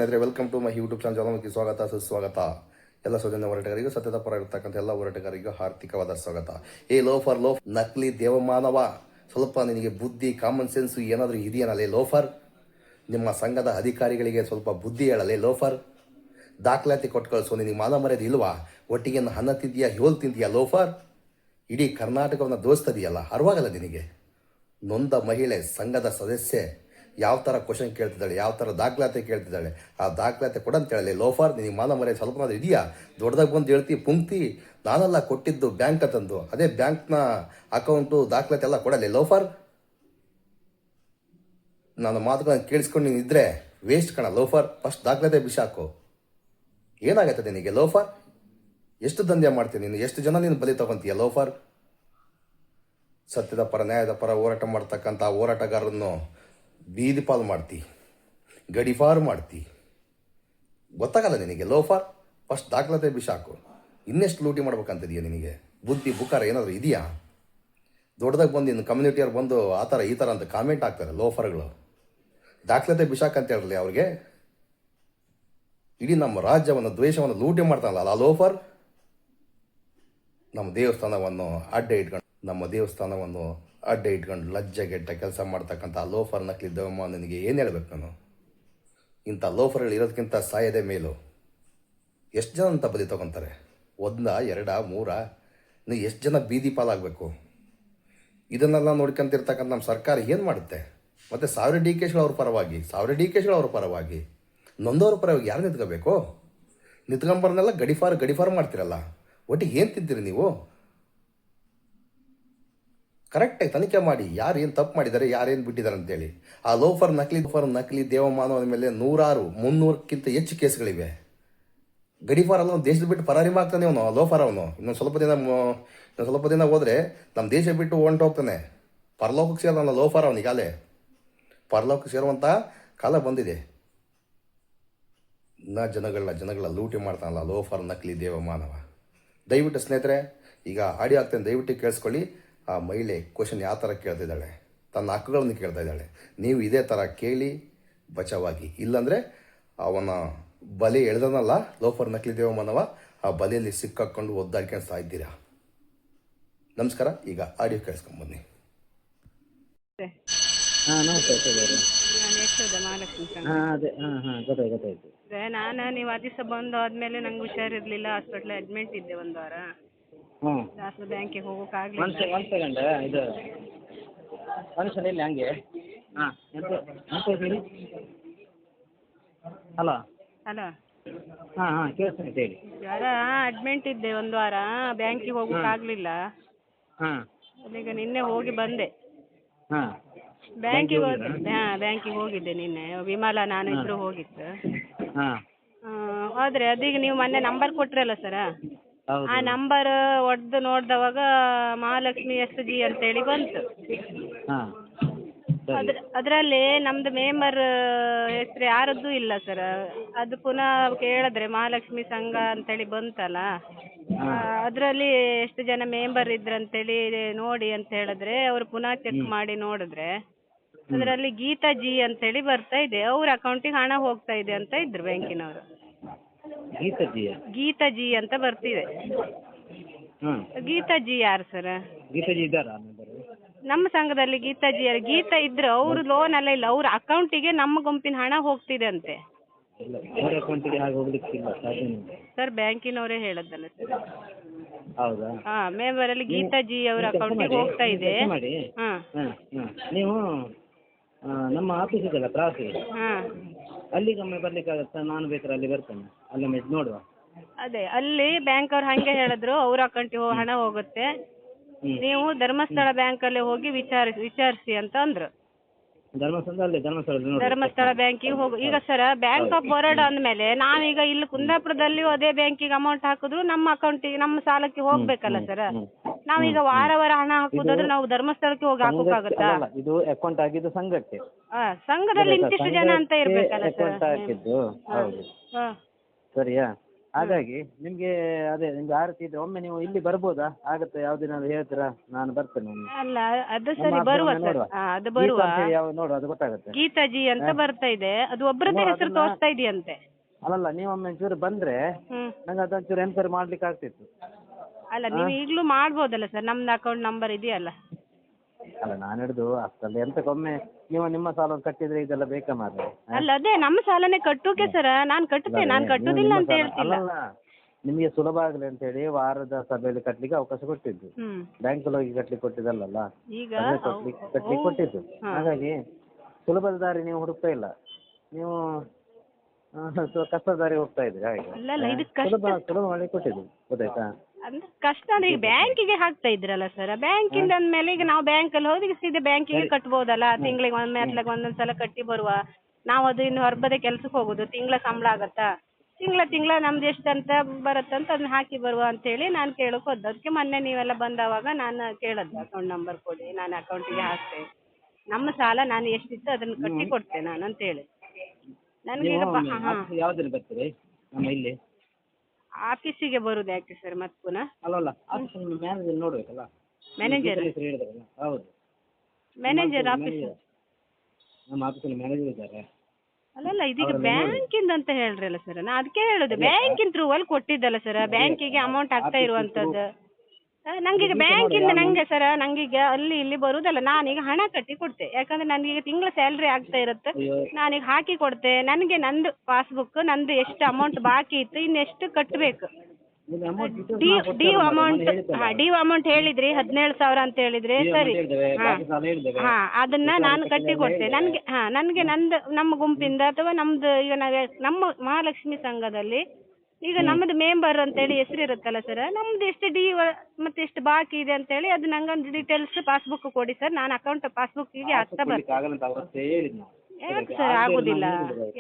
ಸ್ನೇಹಿತರೆ, welcome to my YouTube channel. ಜನಕ್ಕೆ ಸ್ವಾಗತ ಸುಸ್ವಾಗತ. ಎಲ್ಲ ಸೌಜನ್ಯ ಹೋರಾಟಗಾರಿಗೂ ಸತ್ಯದ ಪರ ಇರ್ತಕ್ಕಂಥ ಎಲ್ಲ ಹೋರಾಟಗಾರಿಗೂ ಹಾರ್ದಿಕವಾದ ಸ್ವಾಗತ. ಏ ಲೋಫರ್ ನಕಲಿ ದೇವಮಾನವ, ಸ್ವಲ್ಪ ನಿನಗೆ ಬುದ್ಧಿ ಕಾಮನ್ ಸೆನ್ಸ್ ಏನಾದರೂ ಇದೆಯೇನಲ್ಲೇ ಲೋಫರ್? ನಿಮ್ಮ ಸಂಘದ ಅಧಿಕಾರಿಗಳಿಗೆ ಸ್ವಲ್ಪ ಬುದ್ಧಿ ಹೇಳಲೇ ಲೋಫರ್. ದಾಖಲಾತಿ ಕೊಟ್ಟು ಕಳಿಸೋ ನಿನಗೆ ಮಾನ ಮರ್ಯಾದೆ ಇಲ್ವಾ? ಒಟ್ಟಿಗೆ ಹನ್ನ ತಿಂತೀಯಾ, ಹೋಲ್ ತಿಂತೀಯಾ ಲೋಫರ್? ಇಡೀ ಕರ್ನಾಟಕವನ್ನು ದೋಸ್ತದೆಯಲ್ಲ, ಅರ್ವಾಗಲ್ಲ ನಿನಗೆ? ನೊಂದ ಮಹಿಳೆ ಸಂಘದ ಸದಸ್ಯೆ ಯಾವ ಥರ ಕ್ವಶನ್ ಕೇಳ್ತಿದ್ದಾಳೆ, ಯಾವ ಥರ ದಾಖಲಾತಿ ಕೇಳ್ತಿದ್ದಾಳೆ, ಆ ದಾಖಲಾತಿ ಕೊಡಂತ ಹೇಳಲಿ ಲೋಫರ್. ನಿನಗೆ ಮಾನ ಮರ್ಯಾದೆ ಸ್ವಲ್ಪನಾದ್ರೂ ಇದೆಯಾ? ದೊಡ್ಡದಾಗಿ ಬಂದು ಹೇಳ್ತಿ ಪುಂಕ್ತಿ, ನಾನೆಲ್ಲ ಕೊಟ್ಟಿದ್ದು ಬ್ಯಾಂಕ್ ತಂದು, ಅದೇ ಬ್ಯಾಂಕ್ನ ಅಕೌಂಟು ದಾಖಲಾತಿ ಎಲ್ಲ ಕೊಡಲಿ ಲೋಫರ್. ನನ್ನ ಮಾತುಗಳನ್ನು ಕೇಳಿಸ್ಕೊಂಡು ನೀನು ಇದ್ದರೆ ವೇಸ್ಟ್ ಕಣ ಲೋಫರ್. ಫಸ್ಟ್ ದಾಖಲಾತಿ ಬಿಸಾಕು. ಏನಾಗತ್ತೆ ನಿನಗೆ ಲೋಫರ್? ಎಷ್ಟು ದಂಧೆ ಮಾಡ್ತೀನಿ ನೀನು? ಎಷ್ಟು ಜನ ನೀನು ಬಲಿ ತಗೊಂತೀಯ ಲೋಫರ್? ಸತ್ಯದ ಪರ ನ್ಯಾಯದ ಪರ ಹೋರಾಟ ಮಾಡ್ತಕ್ಕಂಥ ಹೋರಾಟಗಾರರನ್ನು ಬೀದಿ ಪಾಲು ಮಾಡ್ತಿ, ಗಡಿಫಾರು ಮಾಡ್ತಿ. ಗೊತ್ತಾಗಲ್ಲ ನಿನಗೆ ಲೋಫರ್? ಫಸ್ಟ್ ದಾಖಲಾತಿ ಬಿಸಾಕು. ಇನ್ನೆಷ್ಟು ಲೂಟಿ ಮಾಡ್ಬೇಕಂತಿದೆಯಾ ನಿನಗೆ? ಬುದ್ಧಿ ಬುಕಾರ ಏನಾದರೂ ಇದೆಯಾ? ದೊಡ್ಡದಾಗಿ ಬಂದು ಇನ್ನು ಕಮ್ಯುನಿಟಿಯವ್ರು ಬಂದು ಆ ಥರ ಈ ಥರ ಅಂತ ಕಾಮೆಂಟ್ ಹಾಕ್ತಾರೆ ಲೋಫರ್ಗಳು. ದಾಖಲಾತಿ ಬಿಸಾಕ ಅಂತ ಹೇಳಲಿ ಅವ್ರಿಗೆ. ಇಡೀ ನಮ್ಮ ರಾಜ್ಯವನ್ನು ದ್ವೇಷವನ್ನು ಲೂಟಿ ಮಾಡ್ತಾನಲ್ಲ ಆ ಲೋಫರ್. ನಮ್ಮ ದೇವಸ್ಥಾನವನ್ನು ಅಡ್ಡ ಇಟ್ಕೊಂಡು ಲಜ್ಜೆಗೆಟ್ಟ ಕೆಲಸ ಮಾಡ್ತಕ್ಕಂಥ ಲೋಫರ್ ನಕಲಿ ದೇವಮಾನನಿಗೆ ಏನು ಹೇಳ್ಬೇಕು ನಾನು? ಇಂಥ ಲೋಫರ್ಗಳು ಇರೋದಕ್ಕಿಂತ ಸಾಯದೆ ಮೇಲು. ಎಷ್ಟು ಜನ ಅಂತ ಬಲಿ ತಗೊತಾರೆ? 1, 2, 3 ಇನ್ನು ಎಷ್ಟು ಜನ ಬೀದಿ ಪಾಲಾಗಬೇಕು? ಇದನ್ನೆಲ್ಲ ನೋಡ್ಕೊಂತಿರ್ತಕ್ಕಂಥ ನಮ್ಮ ಸರ್ಕಾರ ಏನು ಮಾಡುತ್ತೆ? ಮತ್ತು 1000 DKಗಳು ಅವ್ರ ಪರವಾಗಿ ನೊಂದವ್ರ ಪರವಾಗಿ ಯಾರು ನಿಂತ್ಕೋಬೇಕು? ನಿಂತ್ಕೊಂಬರ್ನೆಲ್ಲ ಗಡಿಫಾರ್ ಮಾಡ್ತಿರಲ್ಲ. ಒಟ್ಟಿಗೆ ಏನು ತಿಂತೀರಿ ನೀವು? ಕರೆಕ್ಟಾಗಿ ತನಿಖೆ ಮಾಡಿ, ಯಾರು ಏನು ತಪ್ಪು ಮಾಡಿದ್ದಾರೆ, ಯಾರೇನು ಬಿಟ್ಟಿದ್ದಾರೆ ಅಂತೇಳಿ. ಆ ಲೋಫರ್ ನಕಲಿ ದೇವಮಾನವನ ಮೇಲೆ 100, 300ಕ್ಕಿಂತ ಹೆಚ್ಚು ಕೇಸ್ಗಳಿವೆ. ಗಡಿಫಾರ್ ಅಲ್ಲ, ದೇಶದ ಬಿಟ್ಟು ಪರಾರಿ ಆಗ್ತಾನೆ ಅವನು ಲೋಫರ್. ಅವನು ಇನ್ನೊಂದು ಸ್ವಲ್ಪ ದಿನ ಹೋದರೆ ನಮ್ಮ ದೇಶ ಬಿಟ್ಟು ಹೊಂಟೋಗ್ತಾನೆ. ಪರಲೋಕಕ್ಕೆ ಸೇರೋಲ್ಲ ಲೋಫರ್. ಅವನಿಗಾಲೇ ಪರಲೋಕಕ್ಕೆ ಸೇರುವಂಥ ಕಾಲ ಬಂದಿದೆ. ಜನಗಳ ಲೂಟಿ ಮಾಡ್ತಾನಲ್ಲ ಲೋಫರ್ ನಕಲಿ ದೇವಮಾನವ. ದಯವಿಟ್ಟು ಸ್ನೇಹಿತರೆ, ಈಗ ಆಡಿಯೋ ಆಗ್ತಾನೆ, ದಯವಿಟ್ಟು ಕೇಳಿಸ್ಕೊಳ್ಳಿ. ಆ ಮಹಿಳೆ ಕ್ವಶನ್ ಯಾವ ಥರ ಕೇಳ್ತಿದ್ದಾಳೆ, ತನ್ನ ಹಕ್ಕುಗಳನ್ನು ಕೇಳ್ತಾ ಇದ್ದಾಳೆ. ನೀವು ಇದೇ ಥರ ಕೇಳಿ ಬಚಾವಾಗಿ. ಇಲ್ಲಾಂದರೆ ಅವನ ಬಲೆ ಎಳೆದನಲ್ಲ ಲೋಫರ್ ನಕಲಿ ದೇವಮಾನವ, ಆ ಬಲೆಯಲ್ಲಿ ಸಿಕ್ಕಾಕೊಂಡು ಒದ್ದಾಡ್ಕೊಂಡು ಸಾಯ್ತೀರಾ. ನಮಸ್ಕಾರ. ಈಗ ಆಡಿಯೋ ಕೇಳಿಸ್ಕೊಂಬನ್ನಿ. ನಾನು ನೀವು ದಿವಸ ಬಂದು ಆದ್ಮೇಲೆ ನಂಗೆ ಹುಷಾರಿರ್ಲಿಲ್ಲ, ಹಾಸ್ಪಿಟ್ಲ್ ಅಡ್ಮಿಟ್ ಇದ್ದೆ 1 ವಾರ. ಬ್ಯಾಂಕಿಗೆ ಹೋಗೋಕ್ಕಾಗಲಿಲ್ಲ. ಒಂದು ಸೆಕೆಂಡ್, ಇದು ಮನುಷ್ಯನ ಇಲ್ಲಿ ಹಂಗೆ. ಹಲೋ ಕೇಳಿಸ್ತೀನಿ ಹೇಳಿ. ಜ್ವರ ಅಡ್ಮಿಟ್ ಇದ್ದೆ 1 ವಾರ, ಬ್ಯಾಂಕಿಗೆ ಹೋಗೋಕ್ಕಾಗಲಿಲ್ಲ. ಈಗ ನಿನ್ನೆ ಹೋಗಿ ಬಂದೆ. ಬ್ಯಾಂಕಿಗೆ ಹೋಗಿದ್ದೆ ನಿನ್ನೆ. ವಿಮಲಾ ನಾನು ಇಬ್ಬರು ಹೋಗಿತ್ತು. ಹೋದ್ರೆ ಅದೀಗ ನೀವು ಮೊನ್ನೆ ನಂಬರ್ ಕೊಟ್ರಲ್ಲ ಸರ, ಆ ನಂಬರ್ ಒಡ್ದು ನೋಡ್ದವಾಗ ಮಹಾಲಕ್ಷ್ಮಿ SG ಅಂತೇಳಿ ಬಂತು. ಅದರಲ್ಲಿ ನಮ್ದು ಮೆಂಬರ್ ಹೆಸರು ಯಾರದ್ದು ಇಲ್ಲ ಸರ್. ಅದು ಪುನಃ ಕೇಳಿದ್ರೆ ಮಹಾಲಕ್ಷ್ಮಿ ಸಂಘ ಅಂತೇಳಿ ಬಂತಲ್ಲ, ಅದರಲ್ಲಿ ಎಷ್ಟು ಜನ ಮೆಂಬರ್ ಇದ್ರಂತೇಳಿ ನೋಡಿ ಅಂತ ಹೇಳಿದ್ರೆ ಅವರು ಪುನಃ ಚೆಕ್ ಮಾಡಿ ನೋಡಿದ್ರೆ ಅದರಲ್ಲಿ ಗೀತಾ G ಅಂತೇಳಿ ಬರ್ತಾ ಇದೆ. ಅವ್ರ ಅಕೌಂಟಿಗೆ ಹಣ ಹೋಗ್ತಾ ಇದೆ ಅಂತ ಇದ್ರು ಬ್ಯಾಂಕಿನವರು. ಗೀತಾ G ಅಂತ ಬರ್ತಿದೆ. ಗೀತಾ G ಯಾರು ಸರ್? ನಮ್ಮ ಸಂಘದಲ್ಲಿ ಗೀತಾ G ಯಾರು? ಗೀತಾ ಇದ್ರು, ಅವರು ಲೋನ್ ಎಲ್ಲ ಇಲ್ಲ, ಅವ್ರ ಅಕೌಂಟಿಗೆ ನಮ್ಮ ಗುಂಪಿನ ಹಣ ಹೋಗ್ತಿದೆ ಅಂತೆ ಸರ್. ಬ್ಯಾಂಕಿನವರೇ ಹೇಳದ್ದಲ್ಲ ಸರ್. ಹಾ, ಮೆಂಬರ್ ಅಲ್ಲಿ ಗೀತಾ G ಅವರ ಅಕೌಂಟಿಗೆ ಹೋಗ್ತಾ ಇದೆ. ನೀವು ನಮ್ಮ ಆಫೀಸ್ ಇದೆಯಲ್ಲ ಕ್ರಾಸ್, ಅಲ್ಲಿಗೆ ಒಮ್ಮೆ ಬರ್ಲಿಕ್ಕಾಗತ್ತಾ? ನಾನು ಬೇಕಾದ್ರೆ ಅಲ್ಲಿ ಬರ್ತೇನೆ, ಅಲ್ಲೊಮ್ಮೆ ನೋಡುವ. ಅದೇ ಅಲ್ಲಿ ಬ್ಯಾಂಕ್ ಅವ್ರು ಹಂಗೆ ಹೇಳಿದ್ರು, ಅವ್ರ ಅಕೌಂಟಿಗೆ ಹಣ ಹೋಗುತ್ತೆ, ನೀವು ಧರ್ಮಸ್ಥಳ ಬ್ಯಾಂಕ್ ಅಲ್ಲಿ ಹೋಗಿ ವಿಚಾರಿಸಿ ಅಂತ ಅಂದ್ರು. ಧರ್ಮಸ್ಥಳ ಬ್ಯಾಂಕಿಗೆ ಹೋಗು. ಈಗ ಸರ್, ಬ್ಯಾಂಕ್ ಆಫ್ ಬರೋಡಾ ಅಂದ್ಮೇಲೆ ನಾವೀಗ ಇಲ್ಲಿ ಕುಂದಾಪುರದಲ್ಲಿ ಅದೇ ಬ್ಯಾಂಕಿಗೆ ಅಮೌಂಟ್ ಹಾಕಿದ್ರು ನಮ್ಮ ಅಕೌಂಟಿಗೆ, ನಮ್ಮ ಸಾಲಕ್ಕೆ ಹೋಗ್ಬೇಕಲ್ಲ ಸರ್. ನಾವೀಗ ವಾರ ಹಣ ಹಾಕುದಾದ್ರೆ ನಾವು ಧರ್ಮಸ್ಥಳಕ್ಕೆ ಹೋಗಿ ಹಾಕೋಕ್ಕಾಗತ್ತಾ? ಇದು ಅಕೌಂಟ್ ಆಗಿದ್ದು ಸಂಘಕ್ಕೆ. ಸಂಘದಲ್ಲಿ ಇಂತಿಷ್ಟು ಜನ ಅಂತ ಇರ್ಬೇಕಲ್ಲ ಸರ್. ಸರಿಯಾ? ಹಾಗಾಗಿ ನಿಮ್ಗೆ ಅದೇ ನಿಮ್ಗೆ ಆ ರೀತಿ ಇದ್ರೆ ಒಮ್ಮೆ ನೀವು ಇಲ್ಲಿ ಬರ್ಬೋದಾ? ಆಗತ್ತೆ ಯಾವ್ದಿನಾದ್ರು ಹೇಳ್ತೀರಾ? ನಾನು ಬರ್ತೇನೆ ಒಮ್ಮೆ. ಅಲ್ಲ ಅದು ಸರಿ ಬರುವ ಸರ್, ಅದು ಬರುವ. ನೋಡು ಅದು ಗೊತ್ತಾಗುತ್ತೆ. ಗೀತಾಜಿ ಅಂತ ಬರ್ತಾ ಇದೆ, ಅದು ಒಬ್ಬರದ್ದೇ ಹೆಸರು ತೋರಿಸ್ತಾ ಇದೆಯಂತೆ. ಅಲ್ಲಲ್ಲ, ನೀವು ಒಮ್ಮೆ ಒಂಚೂರು ಬಂದ್ರೆ ನಂಗೆ ಅದೊಂಚೂರು ಎನ್ಕ್ವೈರಿ ಮಾಡ್ಲಿಕ್ಕೆ ಆಗ್ತಿತ್ತು. ಅಲ್ಲ ನೀವು ಈಗಲೂ ಮಾಡ್ಬೋದಲ್ಲ ಸರ್, ನಮ್ದು ಅಕೌಂಟ್ ನಂಬರ್ ಇದೆಯಲ್ಲ. ಅಲ್ಲ ನಾನು ಹಿಡಿದು ಅಷ್ಟಲ್ಲಿ ಎಂತಕ್ಕೊಮ್ಮೆ ನೀವು ನಿಮ್ಮ ಸಾಲ ಕಟ್ಟಿದ್ರೆ ಇದೆಲ್ಲ ಬೇಕಾ ಮಾರ್ರೆ? ಅಲ್ಲ ಅದೇ ನಮ್ಮ ಸಾಲನೇ ಕಟ್ಟೋಕೆ ಸರ್, ನಾನು ಕಟ್ಟುತ್ತೇನೆ, ನಾನು ಕಟ್ಟುದಿಲ್ಲ ಅಂತ ಹೇಳ್ತಿಲ್ಲ. ಅಲ್ಲಲ್ಲ, ನಿಮಗೆ ಸುಲಭ ಆಗಲಿ ಅಂತ ಹೇಳಿ ವಾರದ ಸಭೆಯಲ್ಲಿ ಕಟ್ಲಿಕ್ಕೆ ಅವಕಾಶ ಕೊಟ್ಟಿದ್ದು, ಬ್ಯಾಂಕಲ್ಲಿ ಹೋಗಿ ಕಟ್ಲಿಕ್ಕೆ ಕೊಟ್ಟಿದ್ದಲ್ಲ, ಈಗ ಕಟ್ಲಿಕ್ಕೆ ಕೊಟ್ಟಿದ್ದು. ಹಾಗಾಗಿ ಸುಲಭದ ದಾರಿ ನೀವು ಹುಡುಕ್ತಾ ಇಲ್ಲ, ನೀವು ಕಷ್ಟದ ದಾರಿ ಹೋಗ್ತಾ ಇದ್ರಿ. ಹಾಗೆ ಸುಲಭ ಮಾಡಿ ಕೊಟ್ಟಿದ್ದು, ಗೊತ್ತಾಯ್ತಾ? ಅಂದ್ರೆ ಕಷ್ಟ ಅಂದ್ರೆ ಈಗ ಬ್ಯಾಂಕಿಗೆ ಹಾಕ್ತಾ ಇದ್ರಲ್ಲ ಸರ್, ಬ್ಯಾಂಕಿಂದ ಅಂದ್ಮೇಲೆ ಈಗ ನಾವು ಬ್ಯಾಂಕಲ್ಲಿ ಹೋಗಿ ಸೀದಾ ಬ್ಯಾಂಕಿಗೆ ಕಟ್ಬೋದಲ್ಲ, ತಿಂಗಳಿಗೆ ಒಮ್ಮೆ ಅತ್ಲಾಗ ಒಂದೊಂದ್ಸಲ ಕಟ್ಟಿ ಬರುವ. ನಾವು ಅದು ಇನ್ನು ಹೊರಬದೇ ಕೆಲ್ಸಕ್ಕೆ ಹೋಗುದು, ತಿಂಗಳ ಸಂಬಳ ಆಗತ್ತಾ, ತಿಂಗಳ ನಮ್ದು ಎಷ್ಟು ಅಂತ ಬರುತ್ತಂತ ಅದನ್ನ ಹಾಕಿ ಬರುವ ಅಂತೇಳಿ ನಾನು ಕೇಳಕ್ ಹೋದ್ದು. ಅದಕ್ಕೆ ಮೊನ್ನೆ ನೀವೆಲ್ಲ ಬಂದವಾಗ ನಾನು ಕೇಳದ್ದು ಅಕೌಂಟ್ ನಂಬರ್ ಕೊಡಿ, ನಾನು ಅಕೌಂಟಿಗೆ ಹಾಕ್ತೆ, ನಮ್ಮ ಸಾಲ ನಾನು ಎಷ್ಟಿತ್ತು ಅದನ್ನ ಕಟ್ಟಿ ಕೊಡ್ತೆ ನಾನು ಅಂತೇಳಿ. ನನಗೆ ಯಾವ್ದ್ರಲ್ಲಿ ಬರ್ತೀರಿ ನಮ್ಮ ಇಲ್ಲಿ ಆಫೀಸಿಗೆ ಬರುದು ಯಾಕೆ ಸರ್ ಮತ್ತೆ ಪುನಃ? ಅಲ್ಲಲ್ಲ, ಮ್ಯಾನೇಜರ್ ನೋಡ್ಬೇಕಲ್ಲ. ಮ್ಯಾನೇಜರ್? ಹೌದು, ಮ್ಯಾನೇಜರ್ ಆಫೀಸ್, ನಮ್ಮ ಆಫೀಸಲ್ಲಿ ಮ್ಯಾನೇಜರ್ ಇದ್ದಾರೆ. ಅಲ್ಲಲ್ಲ ಇದೀಗ ಬ್ಯಾಂಕಿಂದ ಅಂತ ಹೇಳ್ರಲ್ಲ ಸರ್, ನಾ ಅದಕ್ಕೆ ಹೇಳುದು ಬ್ಯಾಂಕಿನ ಥ್ರೂ ಅಲ್ಲಿ ಕೊಟ್ಟಿದ್ದಲ್ಲ ಸರ್, ಬ್ಯಾಂಕಿಗೆ ಅಮೌಂಟ್ ಆಗ್ತಾ ಇರುವಂತದ್ದು. ನಂಗೀಗ ಬ್ಯಾಂಕಿಂದ ನಂಗೆ ಸರ್, ನಂಗೀಗ ಅಲ್ಲಿ ಇಲ್ಲಿ ಬರುದಲ್ಲ, ನಾನೀಗ ಹಣ ಕಟ್ಟಿ ಕೊಡ್ತೆ, ಯಾಕಂದ್ರೆ ನನಗೀಗ ತಿಂಗಳ ಸ್ಯಾಲ್ರಿ ಆಗ್ತಾ ಇರುತ್ತೆ, ನಾನೀಗ ಹಾಕಿ ಕೊಡ್ತೆ. ನನಗೆ ನಂದು ಪಾಸ್ಬುಕ್, ನಂದು ಎಷ್ಟು ಅಮೌಂಟ್ ಬಾಕಿ ಇತ್ತು, ಇನ್ನೆಷ್ಟು ಕಟ್ಟಬೇಕು, ಡ್ಯೂ ಅಮೌಂಟ್ ಹೇಳಿದ್ರಿ 17,000 ಅಂತ ಹೇಳಿದ್ರಿ, ಸರಿ ಅದನ್ನ ನಾನು ಕಟ್ಟಿ ಕೊಡ್ತೆ. ನನಗೆ ನಮ್ಮ ಗುಂಪಿಂದ ಅಥವಾ ನಮ್ದು ಈಗ ನಮ್ಮ ಮಹಾಲಕ್ಷ್ಮಿ ಸಂಘದಲ್ಲಿ ಈಗ ನಮ್ಮದು ಮೆಂಬರ್ ಅಂತೇಳಿ ಹೆಸರು ಇರುತ್ತಲ್ಲ ಸರ್, ನಮ್ದು ಎಷ್ಟು ಡ್ಯೂ ಮತ್ತೆ ಎಷ್ಟು ಬಾಕಿ ಇದೆ ಅಂತೇಳಿ ಅದು ನಂಗೊಂದು ಡೀಟೇಲ್ಸ್ ಪಾಸ್ಬುಕ್ ಕೊಡಿ ಸರ್, ನಾನು ಅಕೌಂಟ್ ಪಾಸ್ಬುಕ್ಕಿಗೆ ಹಾಕ್ತಾ ಬರ್ತೇನೆ. ಯಾಕೆ ಸರ್ ಆಗುದಿಲ್ಲ?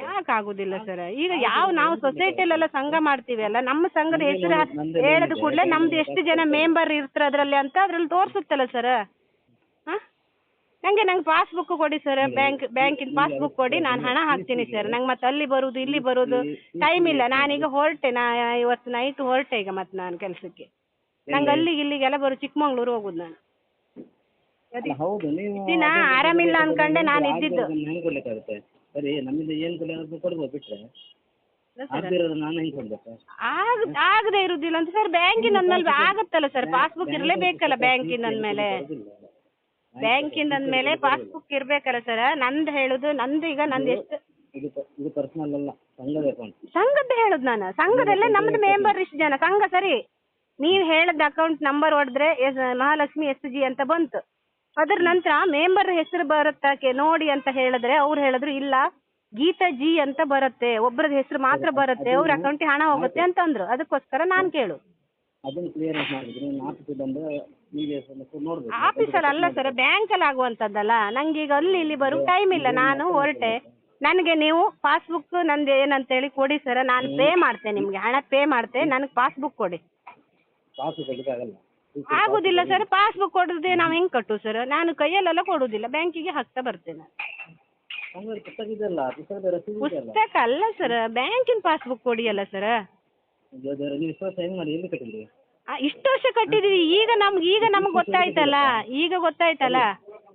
ಯಾಕೆ ಆಗುದಿಲ್ಲ ಸರ್? ಈಗ ನಾವು ಸೊಸೈಟಿಯಲ್ಲೆಲ್ಲ ಸಂಘ ಮಾಡ್ತೀವಿ ಅಲ್ಲ, ನಮ್ಮ ಸಂಘದ ಹೆಸರು ಹೇಳಿದ ಕೂಡಲೇ ನಮ್ದು ಎಷ್ಟು ಜನ ಮೆಂಬರ್ ಇರ್ತಾರೆ ಅದರಲ್ಲಿ ಅಂತ ಅದ್ರಲ್ಲಿ ತೋರಿಸುತ್ತಲ್ಲ ಸರ್. ನಂಗೆ ಪಾಸ್ಬುಕ್ ಕೊಡಿ ಸರ್, ಬ್ಯಾಂಕಿನ ಪಾಸ್ಬುಕ್ ಕೊಡಿ, ನಾನು ಹಣ ಹಾಕ್ತೀನಿ ಸರ್. ನಂಗೆ ಮತ್ತೆ ಅಲ್ಲಿ ಬರುದು ಇಲ್ಲಿ ಬರುದು ಟೈಮ್ ಇಲ್ಲ, ನಾನೀಗ ಹೊರಟೆ, ಇವತ್ತು ನೈಟ್ ಹೊರಟೆ ಈಗ ಮತ್ತೆ ನಾನು ಕೆಲಸಕ್ಕೆ. ನಂಗೆ ಅಲ್ಲಿಗೆ ಇಲ್ಲಿಗೆಲ್ಲ ಚಿಕ್ಕಮಂಗ್ಳೂರು ಹೋಗುದು ನಾನು. ದಿನ ಆರಾಮಿಲ್ಲ ಅನ್ಕೊಂಡೆ ನಾನು ಇದ್ದಿದ್ದು. ಆಗದೆ ಇರುದಿಲ್ಲ ಅಂತ ಸರ್, ಬ್ಯಾಂಕಿನ ಅಂದ್ಮೇಲೆ ಆಗತ್ತಲ್ಲ ಸರ್, ಪಾಸ್ಬುಕ್ ಇರ್ಲೇಬೇಕಲ್ಲ ಬ್ಯಾಂಕಿನ ಅಂದ್ಮೇಲೆ. ಬ್ಯಾಂಕಿಂದ ಅಂದ್ಮೇಲೆ ಪಾಸ್ಬುಕ್ ಇರ್ಬೇಕಲ್ಲ ಸರ್. ನಂದು ಹೇಳುದು, ನಂದು ಈಗ ನಂದು ಎಷ್ಟು ಸಂಘದ್ದು ಹೇಳುದು ನಾನು, ಸಂಘದಲ್ಲೇ ನಮ್ದು ಮೆಂಬರ್ ಇಷ್ಟು ಜನ ಸಂಘ. ಸರಿ, ನೀವು ಹೇಳದ ಅಕೌಂಟ್ ನಂಬರ್ ಹೊಡೆದ್ರೆ ಮಹಾಲಕ್ಷ್ಮಿ SG ಅಂತ ಬಂತು, ಅದ್ರ ನಂತರ ಮೆಂಬರ್ ಹೆಸರು ಬರುತ್ತಾಕೆ ನೋಡಿ ಅಂತ ಹೇಳಿದ್ರೆ ಅವ್ರು ಹೇಳಿದ್ರು ಇಲ್ಲ ಗೀತಾಜಿ ಅಂತ ಬರುತ್ತೆ, ಒಬ್ಬರದ ಹೆಸರು ಮಾತ್ರ ಬರುತ್ತೆ, ಅವ್ರ ಅಕೌಂಟಿಗೆ ಹಣ ಹೋಗುತ್ತೆ ಅಂತ ಅಂದ್ರು. ಅದಕ್ಕೋಸ್ಕರ ನಾನು ಕೇಳು ಆಫೀಸಲ್ಲಿ ಅಲ್ಲ ಸರ್, ಬ್ಯಾಂಕಲ್ಲಿ ಆಗುವಂಥದ್ದಲ್ಲ. ನಂಗೆ ಈಗ ಅಲ್ಲಿ ಇಲ್ಲಿ ಬರೋ ಟೈಮ್ ಇಲ್ಲ, ನಾನು ಹೊರಟೆ. ನನಗೆ ನೀವು ಪಾಸ್ಬುಕ್ ನಂದು ಏನಂತೇಳಿ ಕೊಡಿ ಸರ್, ನಾನು ಪೇ ಮಾಡ್ತೇನೆ, ನಿಮಗೆ ಹಣ ಪೇ ಮಾಡ್ತೇನೆ, ನನಗೆ ಪಾಸ್ಬುಕ್ ಕೊಡಿ. ಆಗುದಿಲ್ಲ ಸರ್, ಪಾಸ್ಬುಕ್ ಕೊಡದೆ ನಾವು ಹೆಂಗೆ ಕಟ್ಟು ಸರ್? ನಾನು ಕೈಯಲ್ಲೆಲ್ಲ ಕೊಡುದಿಲ್ಲ, ಬ್ಯಾಂಕಿಗೆ ಹಾಕ್ತಾ ಬರ್ತೇನೆ. ಪುಸ್ತಕ ಅಲ್ಲ ಸರ್, ಬ್ಯಾಂಕಿನ ಪಾಸ್ಬುಕ್ ಕೊಡಿಯಲ್ಲ ಸರ್. ಇಷ್ಟು ವರ್ಷ ಕಟ್ಟಿದೀವಿ, ಈಗ ನಮ್ಗೆ ಗೊತ್ತಾಯ್ತಲ್ಲ,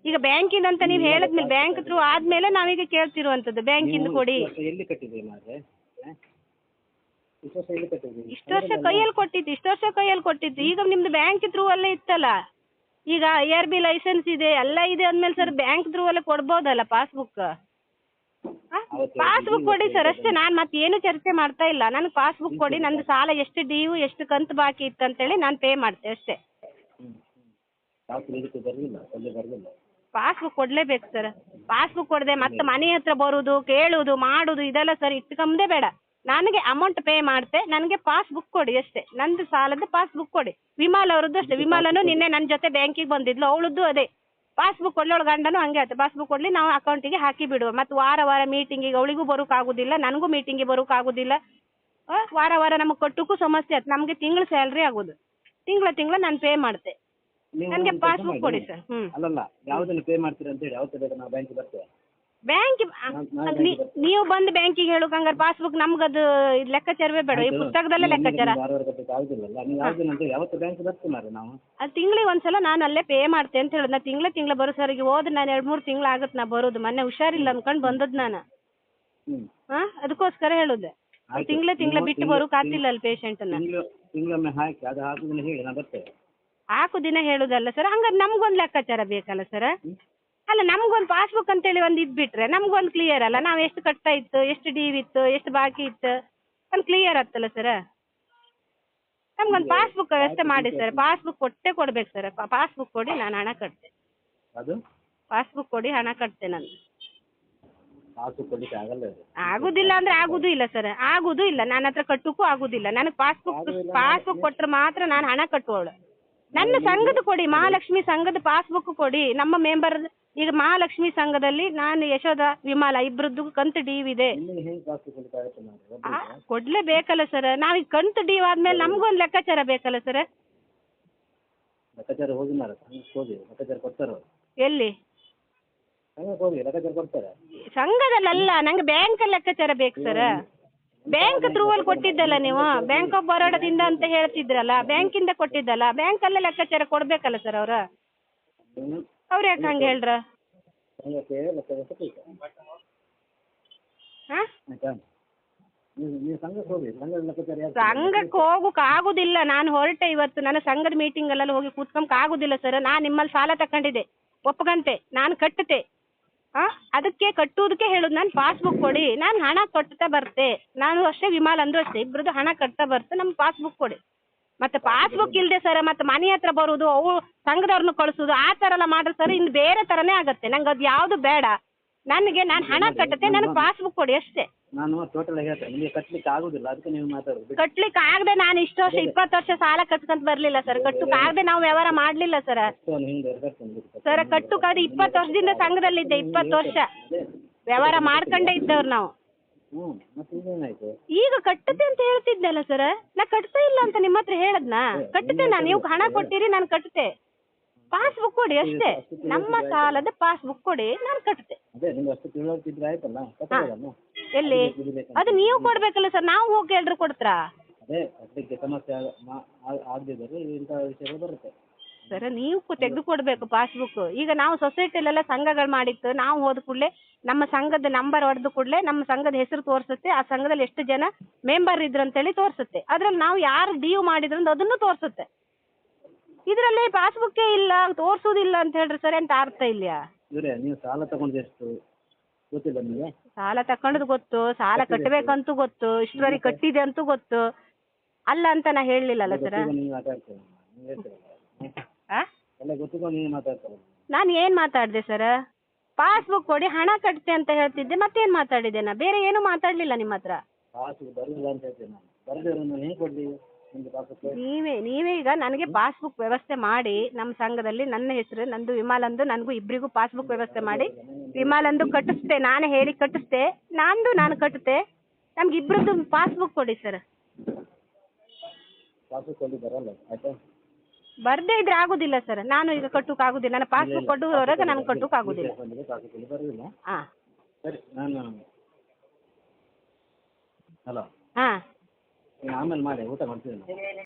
ಈಗ ಬ್ಯಾಂಕಿಂದ ಅಂತ ನೀವು ಹೇಳಿದ್ಮೇಲೆ ಬ್ಯಾಂಕ್ ಥ್ರೂ ಆದ್ಮೇಲೆ ನಾವೀಗ ಕೇಳ್ತಿರುವಂತದ್ದು ಬ್ಯಾಂಕಿಂದ ಕೊಡಿ. ಇಷ್ಟು ವರ್ಷ ಕೈಯಲ್ಲಿ ಕೊಟ್ಟಿದ್ದು, ಈಗ ನಿಮ್ದು ಬ್ಯಾಂಕ್ ಥ್ರೂ ಅಲ್ಲೇ ಇತ್ತಲ್ಲ, ಈಗ ARB ಲೈಸೆನ್ಸ್ ಇದೆ ಎಲ್ಲ ಇದೆ ಅಂದ್ಮೇಲೆ ಸರ್ ಬ್ಯಾಂಕ್ ಥ್ರೂ ಅಲ್ಲೇ ಕೊಡ್ಬೋದಲ್ಲ ಪಾಸ್ಬುಕ್. ಪಾಸ್ಬುಕ್ ಕೊಡಿ ಸರ್ ಅಷ್ಟೇ, ನಾನು ಮತ್ತೆ ಏನು ಚರ್ಚೆ ಮಾಡ್ತಾ ಇಲ್ಲ. ನನಗೆ ಪಾಸ್ಬುಕ್ ಕೊಡಿ, ನಂದು ಸಾಲ ಎಷ್ಟು ಡ್ಯೂ ಎಷ್ಟು ಕಂತು ಬಾಕಿ ಇತ್ತು ಅಂತೇಳಿ ನಾನು ಪೇ ಮಾಡ್ತೆ ಅಷ್ಟೇ. Passbook ಕೊಡ್ಲೇಬೇಕು sir. ಪಾಸ್ಬುಕ್ ಕೊಡದೆ ಮತ್ತೆ ಮನೆ ಹತ್ರ ಬರುದು ಕೇಳುದು ಮಾಡುದು ಇದೆಲ್ಲ ಸರ್ ಇಟ್ಕೊಂಬದೇ ಬೇಡ. ನನಗೆ ಅಮೌಂಟ್ ಪೇ ಮಾಡ್ತೆ, ನನಗೆ ಪಾಸ್ಬುಕ್ ಕೊಡಿ ಅಷ್ಟೇ, ನಂದು ಸಾಲದ ಪಾಸ್ಬುಕ್ ಕೊಡಿ. ವಿಮಾಲ್ ಅವರದ್ದು ಅಷ್ಟೇ, ವಿಮಾಲನು ನಿನ್ನೆ ನನ್ನ ಜೊತೆ ಬ್ಯಾಂಕಿಗೆ ಬಂದಿದ್ಲು, ಅವಳದ್ದು ಅದೇ ಪಾಸ್ಬುಕ್ ಕೊಡ್ಲೋಳು, ಗಂಡನು ಹಂಗೆ ಆಯ್ತು, ಪಾಸ್ಬುಕ್ ಕೊಡ್ಲಿ ನಾವು ಅಕೌಂಟಿಗೆ ಹಾಕಿ ಬಿಡುವ. ಮತ್ತು ವಾರ ಮೀಟಿಂಗಿಗೆ ಅವಳಿಗೂ ಬರೋಕ್ಕಾಗೋದಿಲ್ಲ, ನನಗೂ ಮೀಟಿಂಗಿಗೆ ಬರೋಕ್ಕಾಗೋದಿಲ್ಲ. ವಾರ ನಮಗೆ ಕಟ್ಟಕ್ಕೂ ಸಮಸ್ಯೆ ಆಯ್ತು. ನಮಗೆ ತಿಂಗಳ ಸ್ಯಾಲ್ರಿ ಆಗೋದು, ತಿಂಗಳ ನಾನು ಪೇ ಮಾಡ್ತೆ, ನನಗೆ ಪಾಸ್ಬುಕ್ ಕೊಡಿ ಸರ್. ಅಲ್ಲಲ್ಲ, ಯಾವುದನ್ನು ಪೇ ಮಾಡ್ತೀರಾ ಅಂತ ಹೇಳಿ, ಯಾವತ್ತು ಬೇಕು ನಾವು ಬ್ಯಾಂಕಿಗೆ ಬರ್ತೇವೆ. ಬ್ಯಾಂಕ್ ನೀವು ಬಂದು ಬ್ಯಾಂಕಿಗೆ ಹೇಳು ಹಂಗಾರೆ ಪಾಸ್ಬುಕ್ ನಮ್ಗದು ಲೆಕ್ಕಾಚಾರವೇ ಬೇಡ, ಈ ಪುಸ್ತಕದಲ್ಲೇ ಲೆಕ್ಕಾಚಾರ. ಆಗುದಿಲ್ಲ, ನೀವು ಯಾವ್ದು ಯಾವತ್ತು ಬ್ಯಾಂಕ್ ಬರ್ತೀವಿ ಮಾರ್ರೆ ನಾವು. ಅದು ತಿಂಗಳಿಗೆ ಒಂದ್ಸಲ ನಾನು ಅಲ್ಲೇ ಪೇ ಮಾಡ್ತೆ ಅಂತ ಹೇಳುದು. ನಾ ತಿಂಗಳ ಬರೋ ಸರಿಗೆ ಹೋದ್ರೆ ನಾನು 2-3 ತಿಂಗಳು ಆಗತ್ತೆ ನಾ ಬರೋದು. ಮೊನ್ನೆ ಹುಷಾರಿಲ್ಲ ಅನ್ಕೊಂಡು ಬಂದದ್ದು ನಾನು. ಅದಕ್ಕೋಸ್ಕರ ಹೇಳುದೆ, ತಿಂಗಳ ಬಿಟ್ಟು ಬರೋಕಾತಿಲ್ಲ ಅಲ್ಲಿ ಪೇಷಂಟ್ನ. ತಿಂಗಳೊಮ್ಮೆ ಹಾಕಿ ಅದು ಹಾಕುದಿನ ಹೇಳಿ ನಾ ಬರ್ತೇವೆ. ಹಾಕು ದಿನ ಹೇಳುದಲ್ಲ ಸರ್, ಹಂಗಾರೆ ನಮ್ಗೊಂದು ಲೆಕ್ಕಾಚಾರ ಬೇಕಲ್ಲ ಸರ್. ಅಲ್ಲ, ನಮ್ಗೊಂದು ಪಾಸ್ಬುಕ್ ಅಂತೇಳಿ ಒಂದು ಇದ್ಬಿಟ್ರೆ ನಮ್ಗೊಂದು ಕ್ಲಿಯರ್ ಅಲ್ಲ, ನಾವು ಎಷ್ಟು ಕಟ್ತಾ ಇತ್ತು, ಎಷ್ಟು ಡೀವ್ ಇತ್ತು, ಎಷ್ಟು ಬಾಕಿ ಇತ್ತು, ಒಂದು ಕ್ಲಿಯರ್ ಆಗ್ತಲ್ಲ ಸರ್. ನಮ್ಗೊಂದು ಪಾಸ್ಬುಕ್ ವ್ಯವಸ್ಥೆ ಮಾಡಿ ಸರ್. ಪಾಸ್ಬುಕ್ ಕೊಡ್ಬೇಕು ಸರ್. ಪಾಸ್ಬುಕ್ ಕೊಡಿ, ನಾನು ಹಣ ಕಟ್ತೆ. ಅದು ಪಾಸ್ಬುಕ್ ಕೊಡಿ, ಹಣ ಕಟ್ತೆ ನಾನು. ಪಾಸ್ಬುಕ್ ಕೊಡ್ಲಿಕ್ಕೆ ಆಗಲ್ಲ. ಆಗುದಿಲ್ಲ ಅಂದ್ರೆ ಆಗುದೂ ಇಲ್ಲ ಸರ್, ಆಗುದೂ ಇಲ್ಲ. ನನ್ನ ಹತ್ರ ಕಟ್ಟಕ್ಕೂ ಆಗುದಿಲ್ಲ. ನನಗೆ ಪಾಸ್ಬುಕ್ ಕೊಟ್ರೆ ಮಾತ್ರ ನಾನು ಹಣ ಕಟ್ಟುವವಳು. ನನ್ನ ಸಂಘದ ಕೊಡಿ, ಮಹಾಲಕ್ಷ್ಮಿ ಸಂಘದ ಪಾಸ್ಬುಕ್ ಕೊಡಿ. ನಮ್ಮ ಮೆಂಬರ್ ಈಗ ಮಹಾಲಕ್ಷ್ಮಿ ಸಂಘದಲ್ಲಿ ನಾನು ಯಶೋಧ ವಿಮಾಲ ಇಬ್ಬರದ್ದು ಕಂತು ಡೀವ್ ಇದೆ. ಕೊಡ್ಲೇಬೇಕಲ್ಲ ಸರ್. ನಾವೀಗ ಕಂತು ಡೀವ್ ಆದ್ಮೇಲೆ ನಮ್ಗೊಂದು ಲೆಕ್ಕಾಚಾರ ಬೇಕಲ್ಲ ಸರ್. ಲೆಕ್ಕಾಚಾರ ಹೋಗಿ ಲೆಕ್ಕಾಚಾರ ಕೊಡ್ತಾರ. ಎಲ್ಲಿ ಹೋಗಿ ಲೆಕ್ಕಾಚಾರ ಕೊಡ್ತಾರೆ. ಸಂಘದಲ್ಲ, ನಂಗೆ ಬ್ಯಾಂಕ್ ಲೆಕ್ಕಾಚಾರ ಬೇಕು ಸರ್. ಬ್ಯಾಂಕ್ ಥ್ರೂ ಅಲ್ಲಿ ಕೊಟ್ಟಿದ್ದಲ್ಲ ನೀವು, ಬ್ಯಾಂಕ್ ಆಫ್ ಬರೋಡದಿಂದ ಅಂತ ಹೇಳ್ತಿದ್ರಲ್ಲ, ಬ್ಯಾಂಕಿಂದ ಕೊಟ್ಟಿದ್ದಲ್ಲ, ಬ್ಯಾಂಕಲ್ಲೇ ಲೆಕ್ಕಾಚಾರ ಕೊಡ್ಬೇಕಲ್ಲ ಸರ್ ಅವ್ರು ಯಾಕೆ ಹಂಗೆ ಹೇಳ್ರ? ಸಂಘಕ್ಕೆ ಹೋಗಕ್ ಆಗುದಿಲ್ಲ. ನಾನು ಹೊರಟೆ ಇವತ್ತು, ನನ್ನ ಸಂಘದ ಮೀಟಿಂಗ್ ಅಲ್ಲೆಲ್ಲ ಹೋಗಿ ಕೂತ್ಕೊಂಡ್ ಆಗುದಿಲ್ಲ ಸರ್. ನಾನು ನಿಮ್ಮಲ್ಲಿ ಸಾಲ ತಕೊಂಡಿದ್ದೆ, ಒಪ್ಪಗಂತೆ, ನಾನು ಕಟ್ಟತೆ. ಅದಕ್ಕೆ ಕಟ್ಟುವುದಕ್ಕೆ ಹೇಳುದು, ನಾನು ಪಾಸ್ಬುಕ್ ಕೊಡಿ, ನಾನು ಹಣ ಕಟ್ತಾ ಬರ್ತೆ. ನಾನು ಅಷ್ಟೇ, ವಿಮಾಲ್ ಅಂದ್ರು ಅಷ್ಟೇ, ಇಬ್ರದ್ದು ಹಣ ಕಟ್ತಾ ಬರ್ತೆ, ನಮ್ಗೆ ಪಾಸ್ಬುಕ್ ಕೊಡಿ. ಮತ್ತೆ ಪಾಸ್ಬುಕ್ ಇಲ್ಲದೆ ಸರ್ ಮತ್ತೆ ಮನೆ ಹತ್ರ ಬರೋದು, ಅವು ಸಂಘದವ್ರನ್ನ ಕಳಿಸೋದು, ಆ ಥರ ಎಲ್ಲ ಮಾಡ್ರೆ ಸರ್ ಇನ್ನು ಬೇರೆ ಥರನೇ ಆಗತ್ತೆ. ನಂಗೆ ಅದು ಯಾವುದು ಬೇಡ. ನಾನು ಹಣ ಕಟ್ಟತೆ, ನನಗೆ ಪಾಸ್ಬುಕ್ ಕೊಡಿ ಅಷ್ಟೇ. ನಾನು ಟೋಟಲ್ ಹೇಳ್ತೇನೆ, ನಿಮಗೆ ಕಟ್ಲಿಕ್ಕೆ ಆಗುದಿಲ್ಲ, ಅದಕ್ಕೆ ನೀವು ಮಾತಾಡೋದು. ಕಟ್ಲಿಕ್ಕೆ ಆಗದೆ ನಾನು ಇಷ್ಟು ವರ್ಷ 20 ವರ್ಷ ಸಾಲ ಕಟ್ಕೊಂತ ಬರ್ಲಿಲ್ಲ ಸರ್. ಕಟ್ಟುಕ್ ಆಗದೆ ನಾವು ವ್ಯವಹಾರ ಮಾಡ್ಲಿಲ್ಲ ಸರ್. ಸರ್ ಕಟ್ಟುಕಾದ್ರೆ 20 ವರ್ಷದಿಂದ ಸಂಘದಲ್ಲಿದ್ದೆ, 20 ವರ್ಷ ವ್ಯವಹಾರ ಮಾಡ್ಕೊಂಡೇ ಇದ್ದವ್ರು ನಾವು. ಈಗ ಕಟ್ಟತೆ ಅಂತ ಹೇಳ್ತಿದ್ದಲ್ಲ ಸರ್. ನಾ ಕಟ್ತಾ ಇಲ್ಲ ಅಂತ ನಿಮ್ಮ ಹತ್ರ ಹೇಳದ್ನಾ? ಕಟ್ಟತೆ ನಾನು, ನೀವು ಹಣ ಕೊಟ್ಟಿರಿ, ನಾನು ಕಟ್ಟತೆ. ಪಾಸ್ಬುಕ್ ಕೊಡಿ ಅಷ್ಟೇ, ನಮ್ಮ ಸಾಲದ ಪಾಸ್ಬುಕ್ ಕೊಡಿ, ನಾನು ಕಟ್ಟತೆ. ಎಲ್ಲಿ ಅದು ನೀವು ಕೊಡ್ಬೇಕಲ್ಲ ಸರ್, ನಾವು ಹೋಗಿ ಎಲ್ರು ಕೊಡ್ತಾರಾ? ಸರ್ ನೀವು ತೆಗೆದು ಕೊಡ್ಬೇಕು ಪಾಸ್ಬುಕ್. ಈಗ ನಾವು ಸೊಸೈಟಿಲೆಲ್ಲ ಸಂಘಗಳು ಮಾಡಿತ್ತು, ನಾವು ಹೋದ ಕೂಡಲೇ ನಮ್ಮ ಸಂಘದ ನಂಬರ್ ಹೊಡೆದ ಕೂಡಲೇ ನಮ್ಮ ಸಂಘದ ಹೆಸರು ತೋರಿಸುತ್ತೆ, ಆ ಸಂಘದಲ್ಲಿ ಎಷ್ಟು ಜನ ಮೆಂಬರ್ ಇದ್ರು ಅಂತೇಳಿ ತೋರಿಸುತ್ತೆ. ಅದ್ರಲ್ಲಿ ನಾವು ಯಾರು ಡ್ಯೂ ಮಾಡಿದ್ರು ಅದನ್ನು ತೋರಿಸುತ್ತೆ. ಇದರಲ್ಲಿ ಪಾಸ್ಬುಕ್ಕೇ ಇಲ್ಲ, ತೋರಿಸೋದಿಲ್ಲ ಅಂತ ಹೇಳ್ರಿ ಸರ್, ಎಂತ ಅರ್ಥ ಇಲ್ಲ. ನೀವು ಸಾಲ ತಗೊಂಡು ಗೊತ್ತಿಲ್ಲ ನಿಮಗೆ? ಸಾಲ ತಕೊಂಡದ್ದು ಗೊತ್ತು, ಸಾಲ ಕಟ್ಟಬೇಕಂತೂ ಗೊತ್ತು, ಇಷ್ಟರವರೆಗೆ ಕಟ್ಟಿದೆ ಅಂತೂ ಗೊತ್ತು. ಅಲ್ಲ ಅಂತ ನಾ ಹೇಳಲಿಲ್ಲಲ್ಲ ಸರ್. ನಾನು ಏನ್ ಮಾತಾಡಿದೆ ಸರ್? ಪಾಸ್ಬುಕ್ ಕೊಡಿ, ಹಣ ಕಟ್ತೆ ಅಂತ ಹೇಳ್ತಿದ್ದೆ, ಮತ್ತೇನ್ ಮಾತಾಡಿದೆ ನಾ? ಬೇರೆ ಏನು ಮಾತಾಡ್ಲಿಲ್ಲ ನಿಮ್ಮ ಹತ್ರ. ನೀವೇ ಈಗ ನನಗೆ ಪಾಸ್ಬುಕ್ ವ್ಯವಸ್ಥೆ ಮಾಡಿ, ನಮ್ಮ ಸಂಘದಲ್ಲಿ ನನ್ನ ಹೆಸರು, ನಂದು ವಿಮಾಲಂದು, ನನಗೂ ಇಬ್ಬರಿಗೂ ಪಾಸ್ಬುಕ್ ವ್ಯವಸ್ಥೆ ಮಾಡಿ, ವಿಮಾಲಂದು ಕಟ್ಟಿಸ್ತೆ, ನಾನೇ ಹೇಳಿ ಕಟ್ಟಿಸ್ತೆ, ನಾನು ಕಟ್ಟುತ್ತೆ. ನಮ್ಗೆ ಇಬ್ಬರದ್ದು ಪಾಸ್ಬುಕ್ ಕೊಡಿ ಸರ್. ಬರ್ದೇ ಇದ್ರೆ ಆಗುದಿಲ್ಲ ಸರ್. ನಾನು ಈಗ ಕಟ್ಟುಕ್ ಆಗುದಿಲ್ಲ, ನನ್ನ ಪಾಸ್ಬುಕ್ ಕೊಡುವವರೆಗೆ ನಾನು ಕಟ್ಟುಕ್ ಆಗುದಿಲ್ಲ. ಹಾ ಹಲೋ, ಹಾ ಆಮೇಲೆ ಮಾಡಿ ಊಟ ಮಾಡ್ತೀನಿ.